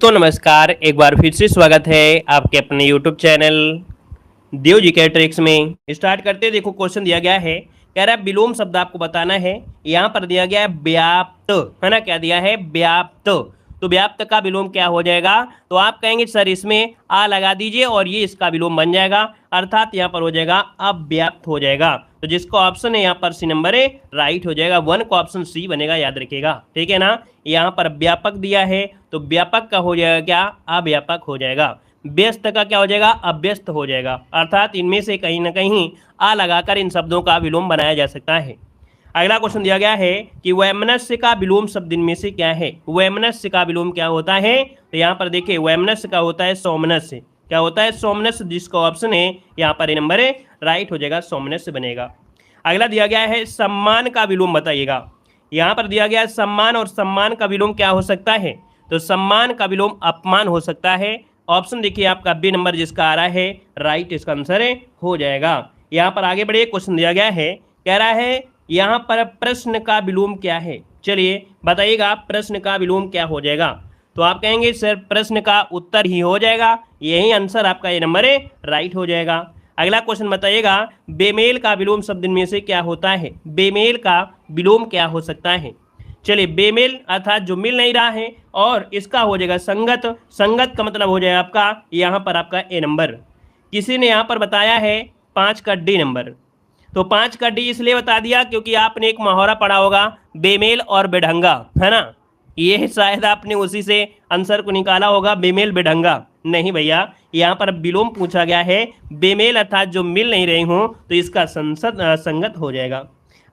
तो नमस्कार, एक बार फिर से स्वागत है आपके अपने YouTube चैनल देव जी के ट्रिक्स में। स्टार्ट करते हैं। देखो क्वेश्चन दिया गया है, कह रहा है विलोम शब्द आपको बताना है। यहाँ पर दिया गया है व्याप्त, है ना। क्या दिया है? व्याप्त। तो व्याप्त का विलोम क्या हो जाएगा? तो आप कहेंगे सर इसमें आ लगा दीजिए और ये इसका विलोम बन जाएगा, अर्थात यहाँ पर हो जाएगा अव्याप्त हो जाएगा। तो जिसका ऑप्शन है यहाँ पर सी नंबर है राइट हो जाएगा। 1 का ऑप्शन सी बनेगा, याद रखिएगा, ठीक है ना। यहाँ पर व्यापक दिया है तो व्यापक का हो जाएगा क्या? अव्यापक हो जाएगा। व्यस्त का क्या हो जाएगा? अव्यस्त हो जाएगा। अर्थात इनमें से कहीं ना कहीं आ लगाकर इन शब्दों का विलोम बनाया जा सकता है। अगला क्वेश्चन दिया गया है कि वैमनस्य का विलोम शब्द इनमें से क्या है? वैमनस्य का विलोम क्या होता है? तो यहाँ पर देखिए वैमनस्य का होता है सोमनस्य। क्या होता है? सोमनस्य। जिसका ऑप्शन है यहाँ पर नंबर है राइट हो जाएगा, सोमनस्य बनेगा। अगला दिया गया है सम्मान का विलोम बताइएगा। यहाँ पर दिया गया है सम्मान, और सम्मान का विलोम क्या हो सकता है? तो सम्मान का विलोम अपमान हो सकता है। ऑप्शन देखिए आपका बी नंबर जिसका आ रहा है राइट इसका आंसर है हो जाएगा। यहाँ पर आगे बढ़िए, क्वेश्चन दिया गया है, कह रहा है यहाँ पर प्रश्न का विलोम क्या है? चलिए बताइएगा प्रश्न का विलोम क्या हो जाएगा? तो आप कहेंगे सर प्रश्न का उत्तर ही हो जाएगा, यही आंसर आपका ये नंबर है राइट हो जाएगा। अगला क्वेश्चन बताइएगा बेमेल का विलोम शब्द इनमें से क्या होता है? बेमेल का विलोम क्या हो सकता है? चलिए बेमेल अर्थात जो मिल नहीं रहा है, और इसका हो जाएगा संगत। संगत का मतलब हो जाएगा आपका यहाँ पर आपका ए नंबर। किसी ने यहाँ पर बताया है 5 का डी नंबर। तो 5 का डी इसलिए बता दिया क्योंकि आपने एक मुहावरा पढ़ा होगा बेमेल और बेढंगा, है ना। ये शायद आपने उसी से आंसर को निकाला होगा, बेमेल बेढंगा। नहीं भैया, यहाँ पर विलोम पूछा गया है बेमेल अर्थात जो मिल नहीं रही हूँ, तो इसका संगत हो जाएगा।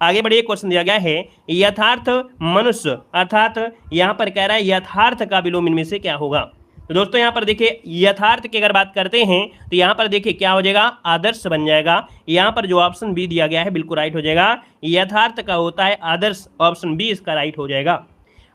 आगे बढ़िए, क्वेश्चन दिया गया है यथार्थ मनुष्य, अर्थात यहाँ पर कह रहा है यथार्थ का विलोम इनमें से क्या होगा? तो दोस्तों यहाँ पर देखिए यथार्थ की अगर बात करते हैं तो यहाँ पर देखिए क्या हो जाएगा? आदर्श बन जाएगा। यहाँ पर जो ऑप्शन बी दिया गया है बिल्कुल राइट हो जाएगा। यथार्थ का होता है आदर्श, ऑप्शन बी इसका राइट हो जाएगा।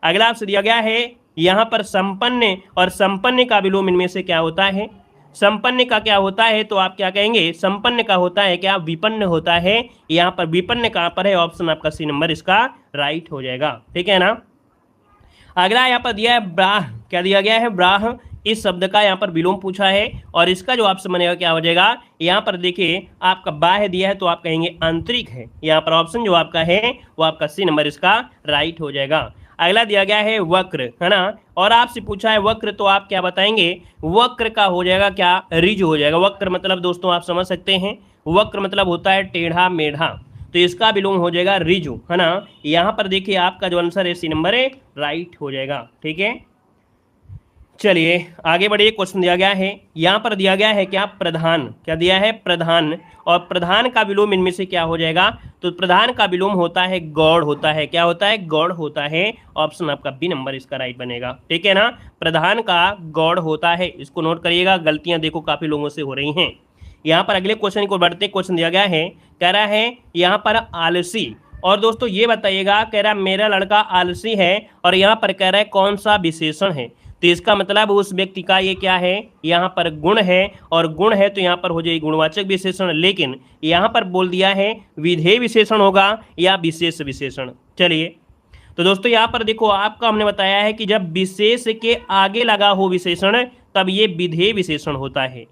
अगला आपसे दिया गया है यहाँ पर संपन्न, और संपन्न का विलोम इनमें से क्या होता है? संपन्न का क्या होता है? तो आप क्या कहेंगे? संपन्न का होता है क्या? विपन्न होता है। यहाँ पर विपन्न कहाँ पर है? ऑप्शन आपका सी नंबर इसका राइट हो जाएगा, ठीक है ना। अगला यहाँ पर दिया है ब्राह। क्या दिया गया है? ब्राह। इस शब्द का यहाँ पर विलोम पूछा है, और इसका जो ऑप्शन बनेगा क्या हो जाएगा? यहाँ पर देखिए आपका बाह्य दिया है तो आप कहेंगे आंतरिक है। यहाँ पर ऑप्शन जो आपका है वो आपका सी नंबर इसका राइट हो जाएगा। अगला दिया गया है वक्र, है ना, और आपसे पूछा है वक्र, तो आप क्या बताएंगे? वक्र का हो जाएगा क्या? रिज हो जाएगा। वक्र मतलब दोस्तों आप समझ सकते हैं, वक्र मतलब होता है टेढ़ा मेढ़ा, तो इसका विलोम हो जाएगा रिजु, है ना। यहाँ पर देखिए आपका जो आंसर है सी नंबर है राइट हो जाएगा, ठीक है। चलिए आगे बढ़िए, क्वेश्चन दिया गया है, यहाँ पर दिया गया है क्या? प्रधान। क्या दिया है? प्रधान। और प्रधान का विलोम इनमें से क्या हो जाएगा? तो प्रधान का विलोम होता है गौड़ होता है। क्या होता है? गौड़ होता है। ऑप्शन आपका बी नंबर इसका राइट बनेगा, ठीक है ना। प्रधान का गौड़ होता है, इसको नोट करिएगा, गलतियां देखो काफी लोगों से हो रही हैं। यहाँ पर अगले क्वेश्चन को बढ़ते, क्वेश्चन दिया गया है, कह रहा है यहाँ पर आलसी, और दोस्तों ये बताइएगा, कह रहा है मेरा लड़का आलसी है, और यहाँ पर कह रहा है कौन सा विशेषण है? तो इसका मतलब उस व्यक्ति का ये क्या है? यहाँ पर गुण है, और गुण है तो यहाँ पर हो जाएगी गुणवाचक विशेषण, लेकिन यहाँ पर बोल दिया है विधेय विशेषण होगा या विशेष विशेषण। चलिए तो दोस्तों यहाँ पर देखो आपका हमने बताया है कि जब विशेष के आगे लगा हो विशेषण तब ये विधेय विशेषण होता है,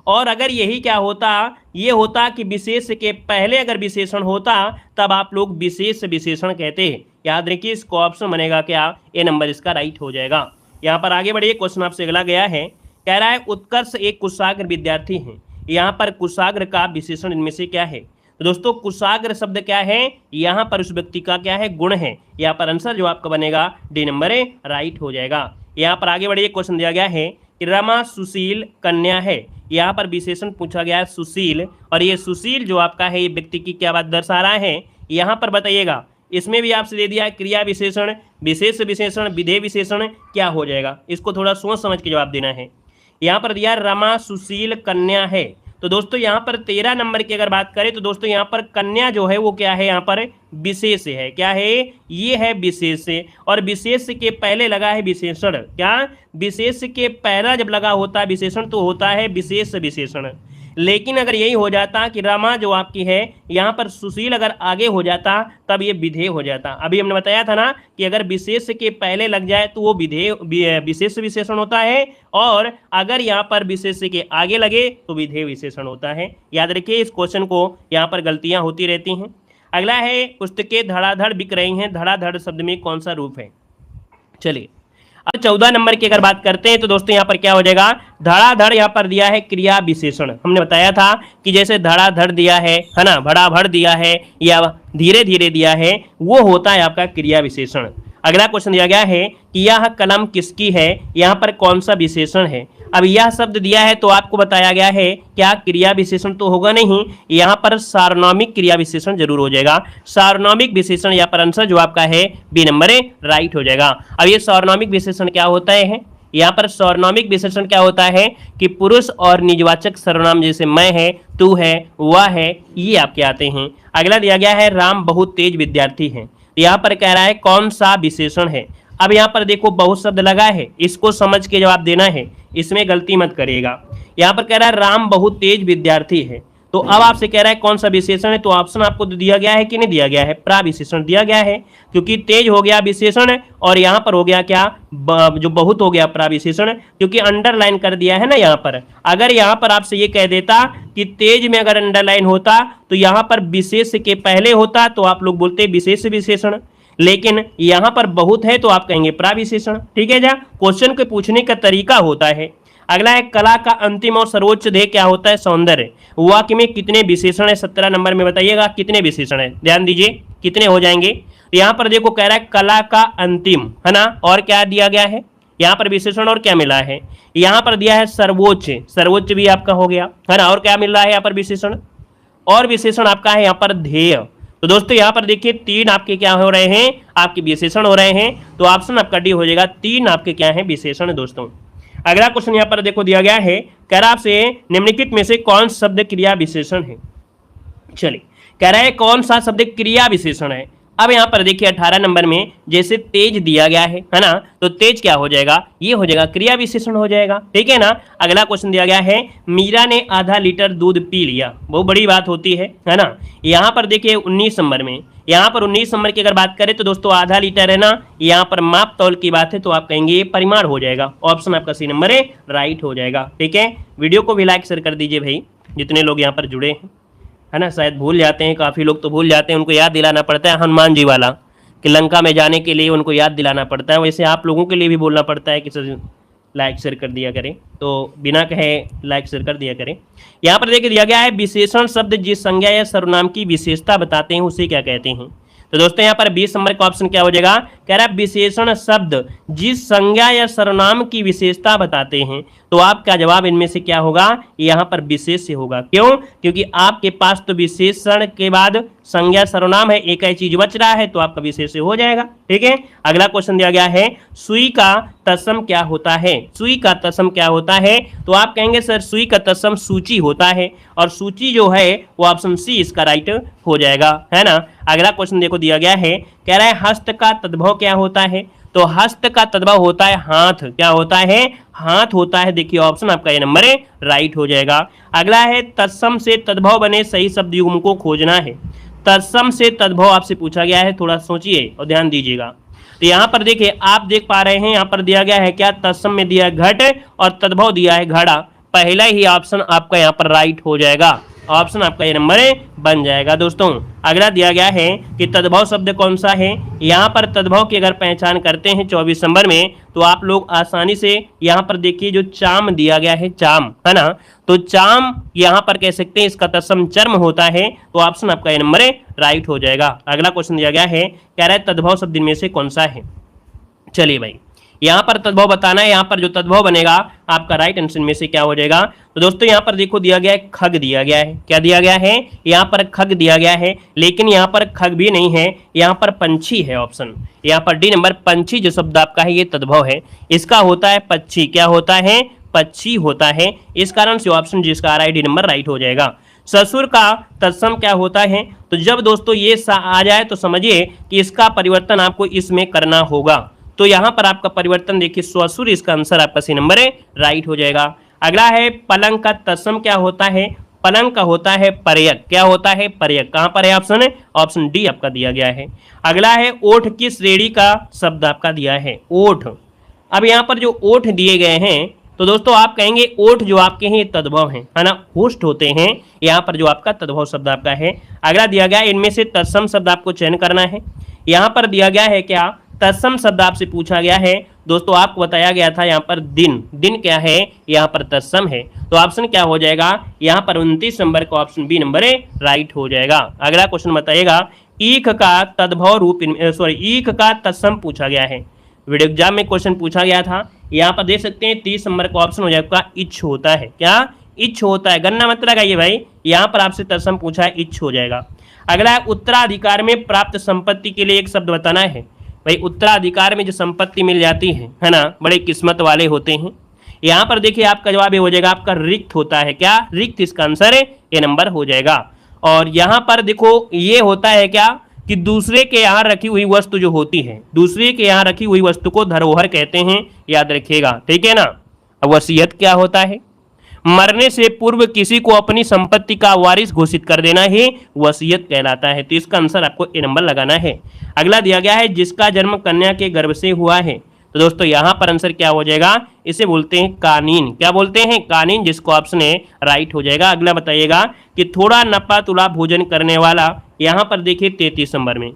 और अगर यही क्या होता, ये होता कि विशेष के पहले अगर विशेषण होता तब आप लोग विशेष विशेषण कहते हैं। याद रखिए इसको ऑप्शन बनेगा क्या? ए नंबर इसका राइट हो जाएगा। यहाँ पर आगे बढ़िए, क्वेश्चन आपसे अगला गया है, कह रहा है उत्कर्ष एक कुशाग्र विद्यार्थी है। यहाँ पर कुशाग्र का विशेषण इनमें से क्या है? तो दोस्तों कुशाग्र शब्द क्या है? यहाँ पर उस व्यक्ति का क्या है? गुण है। यहाँ पर आंसर जो आपका बनेगा डी नंबर है राइट हो जाएगा। यहाँ पर आगे बढ़िए, क्वेश्चन दिया गया है कि रमा सुशील कन्या है। यहाँ पर विशेषण पूछा गया है सुशील, और ये सुशील जो आपका है ये व्यक्ति की क्या बात दर्शा रहा है? यहाँ पर बताइएगा, इसमें भी आपसे दे दिया है क्रिया विशेषण, विशेष विशेषण, विधेय विशेषण, क्या हो जाएगा? इसको थोड़ा सोच समझ के जवाब देना है। यहाँ पर दिया रमा सुशील कन्या है, तो दोस्तों यहाँ पर 13 नंबर की अगर बात करें तो दोस्तों यहाँ पर कन्या जो है वो क्या है? यहाँ पर विशेष है। क्या है? ये है विशेष, और विशेष के पहले लगा है विशेषण। क्या? विशेष के पहला जब लगा होता है विशेषण तो होता है विशेष विशेषण, लेकिन अगर यही हो जाता कि रमा जो आपकी है यहाँ पर सुशील अगर आगे हो जाता तब ये विधेय हो जाता। अभी हमने बताया था ना कि अगर विशेष के पहले लग जाए तो वो विधेय विशेष विशेषण होता है, और अगर यहाँ पर विशेष के आगे लगे तो विधेय विशेषण होता है। याद रखिए इस क्वेश्चन को, यहाँ पर गलतियां होती रहती हैं। अगला है पुस्तकें धड़ाधड़ बिक रही हैं, धड़ाधड़ शब्द में कौन सा रूप है। चलिए अब 14 नंबर की अगर बात करते हैं तो दोस्तों यहाँ पर क्या हो जाएगा, धड़ाधड़ यहाँ पर दिया है क्रिया विशेषण। हमने बताया था कि जैसे धड़ाधड़ दिया है ना, भड़ाभड़ दिया है या धीरे धीरे दिया है, वो होता है आपका क्रिया विशेषण। अगला क्वेश्चन दिया गया है कि यह कलम किसकी है, यहाँ पर कौन सा विशेषण है। अब यह शब्द दिया है तो आपको बताया गया है क्या क्रिया विशेषण तो होगा नहीं, यहाँ पर सार्वनामिक क्रिया विशेषण जरूर हो जाएगा। सार्वनामिक विशेषण यहाँ पर आंसर जो आपका है बी नंबर राइट हो जाएगा। अब ये सार्वनामिक विशेषण क्या होता है, यहाँ पर सार्वनामिक विशेषण क्या होता है कि पुरुष और निजवाचक सर्वनाम जैसे मैं है, तू है, वह है, ये आपके आते हैं। अगला दिया गया है राम बहुत तेज विद्यार्थी है, यहाँ पर कह रहा है कौन सा विशेषण है। अब यहाँ पर देखो बहुत शब्द लगा है, इसको समझ के जवाब देना है, इसमें गलती मत करिएगा। यहाँ पर कह रहा है राम बहुत तेज विद्यार्थी है, तो अब आपसे कह रहा है कौन सा विशेषण है, तो ऑप्शन आपको दिया गया है कि नहीं दिया गया है, प्राविशेषण दिया गया है, क्योंकि तेज हो गया विशेषण और यहाँ पर हो गया क्या, जो बहुत हो गया प्राविशेषण, क्योंकि अंडरलाइन कर दिया है ना यहाँ पर। अगर यहाँ पर आपसे ये कह देता कि तेज में अगर अंडरलाइन होता तो यहाँ पर विशेष के पहले होता तो आप लोग बोलते विशेष विशेषण, लेकिन यहाँ पर बहुत है तो आप कहेंगे प्राविशेषण। ठीक है, जा क्वेश्चन के पूछने का तरीका होता है। अगला है कला का अंतिम और सर्वोच्च ध्येय क्या होता है, सौंदर्य। वाक्य में कितने विशेषण है, 17 नंबर में बताइएगा कितने विशेषण है, ध्यान दीजिए कितने हो जाएंगे। तो यहाँ पर देखो कह रहा है कला का अंतिम, है ना, और क्या दिया गया है यहाँ पर विशेषण, और क्या मिला है यहाँ पर दिया है सर्वोच्च, सर्वोच्च भी आपका हो गया, है ना, और क्या मिल रहा है यहाँ पर विशेषण, और विशेषण आपका है यहाँ पर ध्येय। तो दोस्तों यहाँ पर देखिए 3 आपके क्या हो रहे हैं, आपके विशेषण हो रहे हैं, तो ऑप्शन आपका डी हो जाएगा, 3 आपके क्या है विशेषण दोस्तों। अगला क्वेश्चन यहाँ पर देखो दिया गया है, कह रहा आपसे निम्नलिखित में से कौन शब्द क्रिया विशेषण है। चलिए कह रहा है कौन सा शब्द क्रिया विशेषण है। अब यहाँ पर देखिए 18 नंबर में जैसे तेज दिया गया है ना, तो तेज क्या हो जाएगा, ये हो जाएगा क्रिया विशेषण हो जाएगा। ठीक है ना। अगला क्वेश्चन दिया गया है मीरा ने आधा लीटर दूध पी लिया, बहुत बड़ी बात होती है ना। यहाँ पर देखिए 19 नंबर में, यहाँ पर 19 नंबर की अगर बात करें तो दोस्तों आधा लीटर है ना, यहाँ पर माप तौल की बात है तो आप कहेंगे ये परिमाण हो जाएगा। ऑप्शन आपका सी नंबर है राइट हो जाएगा। ठीक है, वीडियो को भी लाइक शेयर कर दीजिए भाई, जितने लोग यहाँ पर जुड़े हैं, है ना। शायद भूल जाते हैं, काफ़ी लोग तो भूल जाते हैं, उनको याद दिलाना पड़ता है हनुमान जी वाला कि लंका में जाने के लिए उनको याद दिलाना पड़ता है। वैसे आप लोगों के लिए भी बोलना पड़ता है कि सर लाइक शेयर कर दिया करें, तो बिना कहे लाइक शेयर कर दिया करें। यहाँ पर देखिए दिया गया है विशेषण शब्द जिस संज्ञा या सर्वनाम की विशेषता बताते हैं उसे क्या कहते हैं। तो दोस्तों यहाँ पर 20 नंबर का ऑप्शन क्या हो जाएगा, कह रहा है विशेषण शब्द जिस संज्ञा या सर्वनाम की विशेषता बताते हैं। तो आपका जवाब इनमें से क्या होगा, यहाँ पर विशेष से होगा। क्यों, क्योंकि आपके पास तो विशेषण के बाद संज्ञा सर्वनाम है, एक ही चीज बच रहा है, तो आपका विशेष से हो जाएगा। ठीक है। अगला क्वेश्चन दिया गया है सुई का तत्सम क्या होता है। सुई का तत्सम क्या होता है, तो आप कहेंगे सर सुई का तत्सम सूची होता है, और सूची जो है वो ऑप्शन सी इसका राइट हो जाएगा, है ना। अगला क्वेश्चन देखो दिया गया है, कह रहा है हस्त का तद्भव क्या होता है। तो हस्त का तद्भव होता है हाथ, क्या होता है, हाथ होता है। देखिए ऑप्शन आपका ये नंबर है राइट हो जाएगा। अगला है तत्सम से तद्भव बने सही शब्द युग्म को खोजना है। तत्सम से तद्भव आपसे पूछा गया है, थोड़ा सोचिए और ध्यान दीजिएगा। तो यहाँ पर देखिए आप देख पा रहे हैं, यहाँ पर दिया गया है क्या, तत्सम में दिया है घट और तद्भव दिया है घड़ा। पहला ही ऑप्शन आपका यहाँ पर राइट हो जाएगा, ऑप्शन आपका ये नंबर बन जाएगा दोस्तों। अगला दिया गया है कि तद्भव शब्द कौन सा है। यहाँ पर तद्भव की अगर पहचान करते हैं 24 नंबर में, तो आप लोग आसानी से यहाँ पर देखिए जो चाम दिया गया है, चाम, है ना, तो चाम यहाँ पर कह सकते हैं इसका तत्सम चर्म होता है, तो ऑप्शन आपका ये नंबर राइट हो जाएगा। अगला क्वेश्चन दिया गया है, कह रहा है तद्भव शब्द इनमें से कौन सा है। चलिए भाई यहाँ पर तद्भव बताना है, यहाँ पर जो तद्भव बनेगा आपका राइट आंसर में से क्या हो जाएगा। तो दोस्तों यहाँ पर देखो दिया गया है खग दिया गया है, क्या दिया गया है, यहाँ पर खग दिया गया है, लेकिन यहाँ पर खग भी नहीं है, यहाँ पर पंछी है। ऑप्शन यहाँ पर डी नंबर पंछी जो शब्द आपका है ये तद्भव है, इसका होता है पक्षी, क्या होता है, पक्षी होता है। इस कारण से ऑप्शन जिसका आ डी नंबर राइट हो जाएगा। ससुर का तत्सम क्या होता है, तो जब दोस्तों ये आ जाए तो समझिए कि इसका परिवर्तन आपको इसमें करना होगा। तो यहाँ पर आपका परिवर्तन देखिए ससुर, इसका आंसर आपका सी नंबर राइट हो जाएगा। अगला है पलंग का तत्सम क्या होता है। पलंग का होता है पर्यक। क्या होता है? पर्यक। कहां पर है ऑप्शन? है ऑप्शन डी आपका दिया गया है। अगला है ओठ किस श्रेणी का शब्द आपका दिया है? ओठ। अब यहाँ पर जो ओठ दिए गए हैं तो दोस्तों आप कहेंगे ओठ जो आपके हैं तद्भव हैं, है ना, होस्ट होते हैं। यहाँ पर जो आपका तद्भव शब्द आपका है। अगला दिया गया इनमें से तत्सम शब्द आपको चयन करना है। यहाँ पर दिया गया है क्या? तत्सम शब्द आपसे पूछा गया है। दोस्तों आपको बताया गया था यहाँ पर दिन। दिन क्या है? यहाँ पर तत्सम है। तो ऑप्शन क्या हो जाएगा यहाँ पर? 29 नंबर का ऑप्शन बी नंबर राइट हो जाएगा। अगला क्वेश्चन बताइएगा ईख का तद्भव रूप, ईख का तत्सम पूछा गया है। वीडियो एग्जाम में क्वेश्चन पूछा गया था। यहाँ पर देख सकते हैं 30 नंबर का ऑप्शन हो जाएगा इच्छ होता है। क्या? इच्छ होता है। गन्ना मत लगाइए भाई, यहाँ पर आपसे तत्सम पूछा है, इच्छ हो जाएगा। अगला है उत्तराधिकार में प्राप्त संपत्ति के लिए एक शब्द बताना है। भाई उत्तराधिकार में जो संपत्ति मिल जाती है ना, बड़े किस्मत वाले होते हैं। यहाँ पर देखिए आपका जवाब ये हो जाएगा आपका रिक्त होता है। क्या? रिक्त इसका आंसर है, ये नंबर हो जाएगा। और यहाँ पर देखो ये होता है क्या कि दूसरे के यहाँ रखी हुई वस्तु जो होती है, दूसरे के यहाँ रखी हुई वस्तु को धरोहर कहते हैं, याद रखिएगा, ठीक है ना। अब वसीयत क्या होता है? मरने से पूर्व किसी को अपनी संपत्ति का वारिस घोषित कर देना ही वसीयत कहलाता है। तो इसका आंसर आपको ए नंबर लगाना है। अगला दिया गया है जिसका जन्म कन्या के गर्भ से हुआ है। तो दोस्तों यहाँ पर आंसर क्या हो जाएगा? इसे बोलते हैं कानीन। क्या बोलते हैं? कानीन, जिसको ऑप्शन है राइट हो जाएगा। अगला बताइएगा कि थोड़ा नपा तुला भोजन करने वाला, यहाँ पर देखिए 33 नंबर में,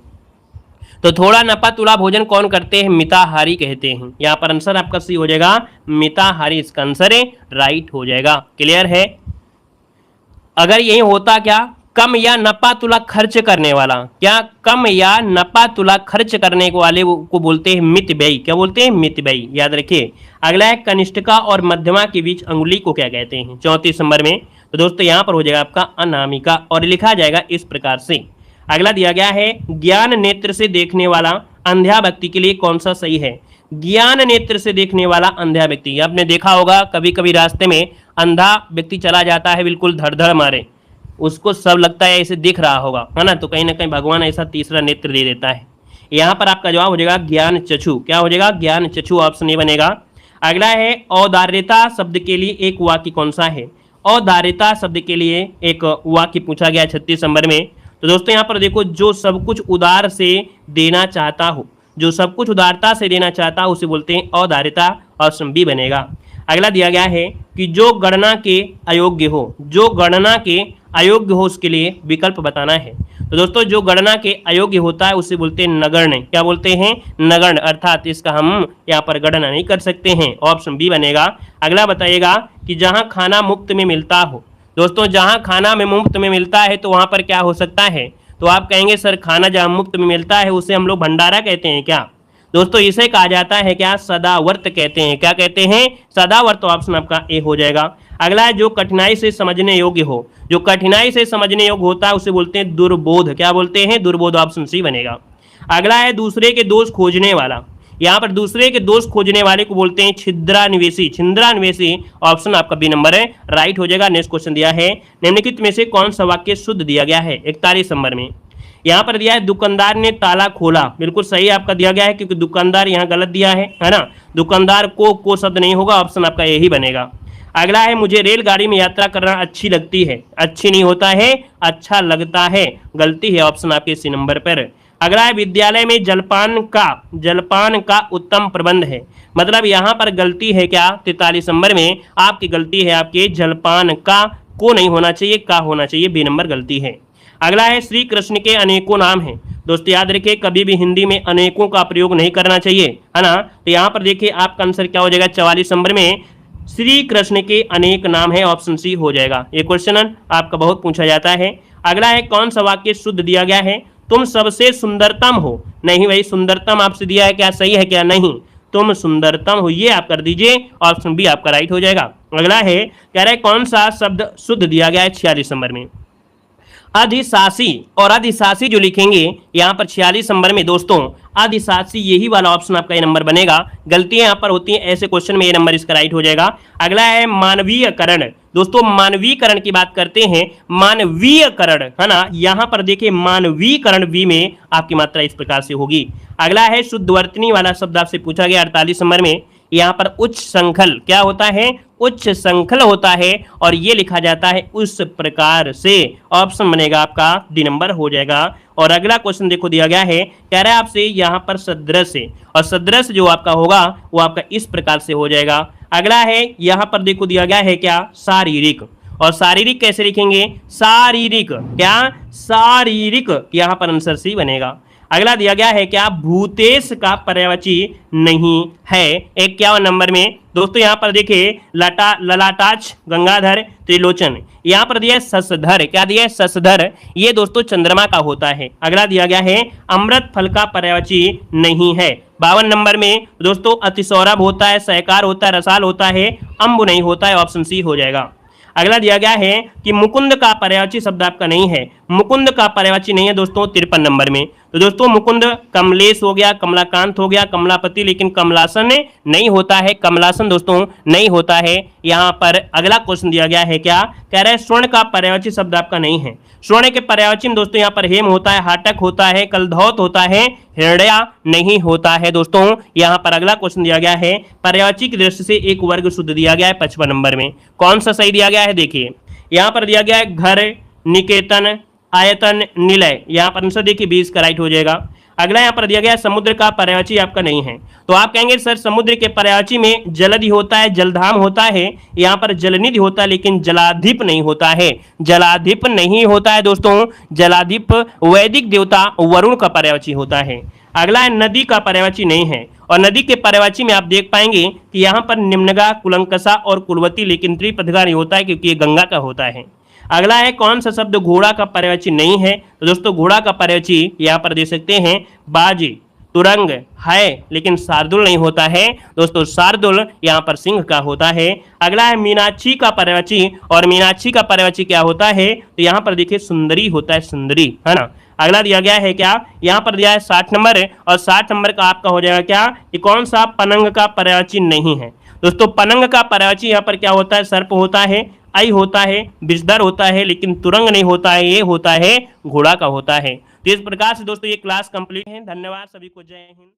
तो थोड़ा नपा तुला भोजन कौन करते हैं? मिताहारी कहते हैं। यहाँ पर आंसर आपका सी हो जाएगा मिताहारी, इसका आंसर है राइट हो जाएगा। क्लियर है? अगर यही होता क्या? कम या नपा तुला खर्च करने वाला। क्या? कम या नपा तुला खर्च करने वाले को बोलते हैं मितव्ययी। क्या बोलते हैं? मितव्ययी, याद रखिए। अगला है कनिष्ठिका और मध्यमा के बीच अंगुली को क्या कहते हैं? 34 नंबर में। तो दोस्तों यहाँ पर हो जाएगा आपका अनामिका, और लिखा जाएगा इस प्रकार से। अगला दिया गया है ज्ञान नेत्र से देखने वाला अंधा व्यक्ति के लिए कौन सा सही है? ज्ञान नेत्र से देखने वाला अंधा व्यक्ति, आपने देखा होगा कभी कभी रास्ते में अंधा व्यक्ति चला जाता है बिल्कुल धड़ मारे, उसको सब लगता है ऐसे दिख रहा होगा, है ना, तो कहीं ना कहीं भगवान ऐसा तीसरा नेत्र दे देता है। यहाँ पर आपका जवाब हो जाएगा ज्ञान चक्षु। क्या हो जाएगा? ज्ञान चक्षु, ऑप्शन ए बनेगा। अगला है औदार्यता शब्द के लिए एक वाक्य कौन सा है? औदार्यता शब्द के लिए एक वाक्य पूछा गया 36 नंबर में। तो दोस्तों यहाँ पर देखो, जो सब कुछ उदार से देना चाहता हो, जो सब कुछ उदारता से देना चाहता हो उसे बोलते हैं औदार्यता, ऑप्शन बी बनेगा। अगला दिया गया है कि जो गणना के अयोग्य हो, जो गणना के अयोग्य हो उसके लिए विकल्प बताना है। तो दोस्तों जो गणना के अयोग्य होता है उसे बोलते हैं नगण्य। क्या बोलते हैं? नगण्य, अर्थात इसका हम यहाँ पर गणना नहीं कर सकते हैं, ऑप्शन बी बनेगा। अगला बताइएगा कि जहाँ खाना मुफ्त में मिलता हो। दोस्तों जहाँ खाना में मुफ्त में मिलता है तो वहाँ पर क्या हो सकता है? तो आप कहेंगे सर खाना जहाँ मुफ्त में मिलता है उसे हम लोग भंडारा कहते हैं क्या? दोस्तों इसे कहा जाता है क्या? सदावर्त कहते हैं। क्या कहते हैं? सदावर्त, ऑप्शन आपका ए हो जाएगा। अगला है जो कठिनाई से समझने योग्य हो, जो कठिनाई से समझने योग्य होता है उसे बोलते हैं दुर्बोध। क्या बोलते हैं? दुर्बोध, ऑप्शन सी बनेगा। अगला है दूसरे के दोष खोजने वाला, यहाँ पर दूसरे के दोष खोजने वाले को बोलते हैं छिद्रान्वेषी। छिद्रान्वेषी, ऑप्शन आपका बी नंबर है राइट हो जाएगा। नेक्स्ट क्वेश्चन दिया है निम्नलिखित में से कौन सा वाक्य शुद्ध दिया गया है? 41 नंबर में यहाँ पर दिया है दुकानदार ने ताला खोला, बिल्कुल सही आपका दिया गया है क्योंकि दुकानदार यहाँ गलत दिया है ना, दुकानदार को शब्द नहीं होगा, ऑप्शन आपका यही बनेगा। अगला है मुझे रेलगाड़ी में यात्रा करना अच्छी लगती है, अच्छी नहीं होता है, अच्छा लगता है, गलती है, ऑप्शन आपके सी नंबर पर। अगला है विद्यालय में जलपान का उत्तम प्रबंध है, मतलब यहाँ पर गलती है क्या? 43 नंबर में आपकी गलती है, आपके जलपान का को नहीं होना चाहिए, का होना चाहिए, बी नंबर गलती है। अगला है श्री कृष्ण के अनेकों नाम हैं। दोस्तों याद रखिए कभी भी हिंदी में अनेकों का प्रयोग नहीं करना चाहिए, है ना। तो यहाँ पर देखिए आपका आंसर क्या हो जाएगा? 44 नंबर में श्री कृष्ण के अनेक नाम है, ऑप्शन सी हो जाएगा। ये क्वेश्चन आपका बहुत पूछा जाता है। अगला है कौन सा वाक्य शुद्ध दिया गया है? तुम सबसे सुंदरतम हो, नहीं भाई सुंदरतम आपसे दिया है क्या? सही है क्या? नहीं, तुम सुंदरतम हो, ये आप कर दीजिए, ऑप्शन बी आपका राइट हो जाएगा। अगला है कह रहा है कौन सा शब्द शुद्ध दिया गया है? 46 नंबर में अधिशासी, और अधिशासी जो लिखेंगे यहाँ पर 46 नंबर में दोस्तों अधिशासी, यही वाला ऑप्शन आपका ये नंबर बनेगा। गलतियां यहाँ पर होती हैं ऐसे क्वेश्चन में, ये नंबर इसका राइट हो जाएगा। अगला है मानवीयकरण। दोस्तों मानवीयकरण की बात करते हैं, मानवीयकरण, है ना, यहाँ पर देखिए मानवीयकरण वी में आपकी मात्रा इस प्रकार से होगी। अगला है शुद्धवर्तनी वाला शब्द आपसे पूछा गया 48 नंबर में, यहाँ पर उच्च संखल क्या होता है, उच्च संखल होता है, और ये लिखा जाता है उस प्रकार से। ऑप्शन बनेगा आपका डी नंबर हो जाएगा। और अगला क्वेश्चन देखो दिया गया है, कह रहा है आपसे यहाँ पर सदृश, और सदृश जो आपका होगा वो आपका इस प्रकार से हो जाएगा। अगला है यहाँ पर देखो दिया गया है क्या, शारीरिक, और शारीरिक कैसे लिखेंगे, शारीरिक क्या, शारीरिक, यहाँ पर आंसर सी बनेगा। अगला दिया गया है क्या, भूतेश का पर्यायवाची नहीं है। 51 नंबर में दोस्तों यहाँ पर देखिए ललाटाक्ष, गंगाधर, त्रिलोचन, यहाँ पर दिया है शशधर, क्या दिया है, शशधर, ये दोस्तों चंद्रमा का होता है। अगला दिया गया है अमृत फल का पर्यायवाची नहीं है। 52 नंबर में दोस्तों अतिसौरभ होता है, सहकार होता है, रसाल होता है, अम्बु नहीं होता है, ऑप्शन सी हो जाएगा। अगला दिया गया है कि मुकुंद का पर्यायवाची शब्द आपका नहीं है, मुकुंद का पर्यायवाची नहीं है दोस्तों 53 नंबर में। तो दोस्तों मुकुंद कमलेश हो गया, कमलाकांत हो गया, कमलापति, लेकिन कमलासन नहीं होता है, कमलासन दोस्तों नहीं होता है। यहाँ पर अगला क्वेश्चन दिया गया है क्या, कह रहा है स्वर्ण का पर्यायवाची शब्द आपका नहीं है। स्वर्ण के पर्यायवाची में दोस्तों यहाँ पर हेम होता है, हाटक होता है, कलधौत होता है, हृदया नहीं होता है दोस्तों। यहाँ पर अगला क्वेश्चन दिया गया है पर्यायवाची की दृष्टि से एक वर्ग शुद्ध दिया गया है 55 नंबर में। कौन सा सही दिया गया है, देखिए यहाँ पर दिया गया है घर, निकेतन, आयतन, निलय, यहाँ पर आंसर देखिए 20 का राइट हो जाएगा। अगला यहाँ पर दिया गया है समुद्र का पर्यायवाची आपका नहीं है। तो आप कहेंगे सर समुद्र के पर्यायवाची में जलधि होता है, जलधाम होता है, यहाँ पर जलनिधि होता है, लेकिन जलाधिप नहीं होता है, जलाधिप नहीं होता है दोस्तों। जलाधिप वैदिक देवता वरुण का पर्यायवाची होता है। अगला है नदी का पर्यायवाची नहीं है, और नदी के पर्यायवाची में आप देख पाएंगे कि यहाँ पर निम्नगा, कुलंकसा और कुलवती, लेकिन त्रिपथगा नहीं होता है क्योंकि ये गंगा का होता है। अगला है कौन सा शब्द घोड़ा का पर्यायवाची नहीं है। तो दोस्तों घोड़ा का पर्यायवाची यहाँ पर दे सकते हैं बाजी, तुरंग है, लेकिन शार्दुल नहीं होता है दोस्तों, शार्दुल यहाँ पर सिंह का होता है। अगला है मीनाक्षी का पर्यायवाची, और मीनाक्षी का पर्यायवाची क्या होता है, तो यहाँ पर देखिए सुंदरी होता है, सुंदरी, है ना। अगला दिया गया है क्या, यहाँ पर दिया है 60 नंबर, और 60 नंबर का आपका हो जाएगा क्या, कि कौन सा पनंग का पर्यायवाची नहीं है। दोस्तों पनंग का पर्यायवाची यहाँ पर क्या होता है, सर्प होता है, आई होता है, विषधर होता है, लेकिन तुरंग नहीं होता है, ये होता है घोड़ा का होता है। तो इस प्रकार से दोस्तों ये क्लास कंप्लीट है। धन्यवाद सभी को, जय हिंद।